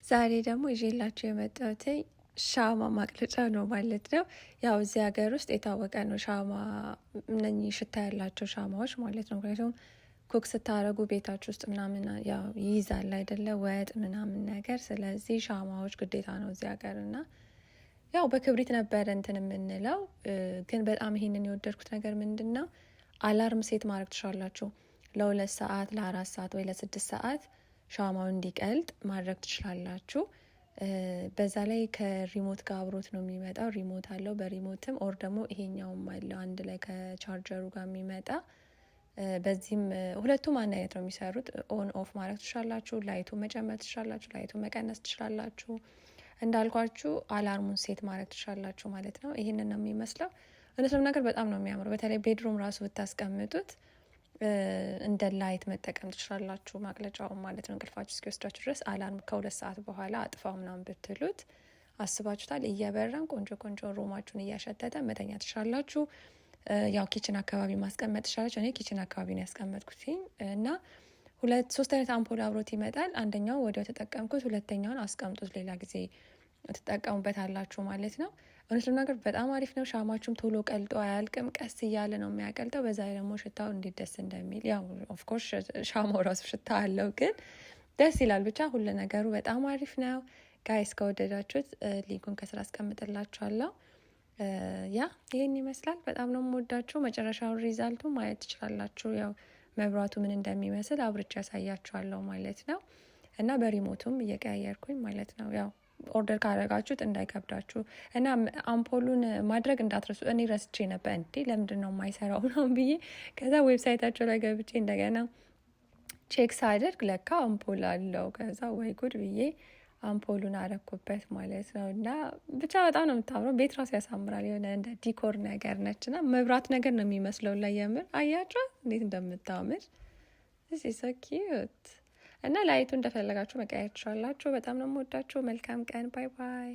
ዛሬ ደግሞ ይዤላችሁ የመጣሁት ሻማ ማቅለጫ ነው ማለት ነው። ያው እዚህ ሀገር ውስጥ የታወቀ ነው ሻማ፣ እነኚህ ሽታ ያላቸው ሻማዎች ማለት ነው። ምክንያቱም ኩክ ስታረጉ ቤታችሁ ውስጥ ምናምን ያው ይይዛል አይደለ፣ ወጥ ምናምን ነገር። ስለዚህ ሻማዎች ግዴታ ነው እዚህ ሀገር እና ያው በክብሪት ነበረ እንትን የምንለው። ግን በጣም ይሄንን የወደድኩት ነገር ምንድን ነው፣ አላርም ሴት ማድረግ ትችላላችሁ። ለ2 ሰዓት፣ ለ4 ሰዓት ወይ ለ6 ሰዓት ሻማውን እንዲቀልጥ ማድረግ ትችላላችሁ። በዛ ላይ ከሪሞት ጋር አብሮት ነው የሚመጣው። ሪሞት አለው፣ በሪሞትም ኦር ደግሞ ይሄኛውም አለው አንድ ላይ ከቻርጀሩ ጋር የሚመጣ። በዚህም ሁለቱም አንድ አይነት ነው የሚሰሩት። ኦን ኦፍ ማድረግ ትችላላችሁ፣ ላይቱ መጨመር ትችላላችሁ፣ ላይቱ መቀነስ ትችላላችሁ። እንዳልኳችሁ አላርሙን ሴት ማድረግ ትችላላችሁ ማለት ነው። ይህንን ነው የሚመስለው። እውነትም ነገር በጣም ነው የሚያምረው። በተለይ ቤድሩም ራሱ ብታስቀምጡት እንደ ላይት መጠቀም ትችላላችሁ፣ ማቅለጫውን ማለት ነው። እንቅልፋችሁ እስኪወስዳችሁ ድረስ አላርም ከ2 ሰዓት በኋላ አጥፋው ምናምን ብትሉት አስባችሁታል። እየበራን ቆንጆ ቆንጆ ሮማችሁን እያሸተተ መተኛ ትችላላችሁ። ያው ኪችን አካባቢ ማስቀመጥ ትችላላችሁ። እኔ ኪችን አካባቢ ነው ያስቀመጥኩት እና 2-3 አይነት አምፖል አብሮት ይመጣል። አንደኛው ወዲያው ተጠቀምኩት፣ ሁለተኛውን አስቀምጡት፣ ሌላ ጊዜ ትጠቀሙበት አላችሁ ማለት ነው። እውነት ለመናገር በጣም አሪፍ ነው። ሻማችሁም ቶሎ ቀልጦ አያልቅም፣ ቀስ እያለ ነው የሚያቀልጠው። በዛ ላይ ደግሞ ሽታው እንዴት ደስ እንደሚል፣ ያው ኦፍኮርስ ሻማው ራሱ ሽታ አለው፣ ግን ደስ ይላል። ብቻ ሁሉ ነገሩ በጣም አሪፍ ነው። ጋይስ ከወደዳችሁት ሊንኩን ከስራ አስቀምጥላችኋለሁ። ያ ይህን ይመስላል። በጣም ነው የምወዳችሁ። መጨረሻውን ሪዛልቱ ማየት ትችላላችሁ። ያው መብራቱ ምን እንደሚመስል አብርቻ ያሳያችኋለሁ ማለት ነው። እና በሪሞቱም እየቀያየርኩኝ ማለት ነው። ያው ኦርደር ካደረጋችሁት እንዳይከብዳችሁ እና አምፖሉን ማድረግ እንዳትረሱ። እኔ ረስቼ ነበር፣ እንዴ ለምንድን ነው የማይሰራው ነው ብዬ። ከዛ ዌብሳይታቸው ላይ ገብቼ እንደገና ቼክ ሳደርግ ለካ አምፖል አለው። ከዛ ወይ ጉድ ብዬ አምፖሉን አረኩበት ማለት ነው። እና ብቻ በጣም ነው የምታምረው። ቤት ራሱ ያሳምራል። የሆነ እንደ ዲኮር ነገር ነች እና መብራት ነገር ነው የሚመስለው ላይ። የምር አያችሁ እንዴት እንደምታምር። ሶ ኪዩት። እና ላይቱ እንደፈለጋችሁ መቀየር ትችላላችሁ። በጣም ነው የምወዳችሁ። መልካም ቀን። ባይ ባይ።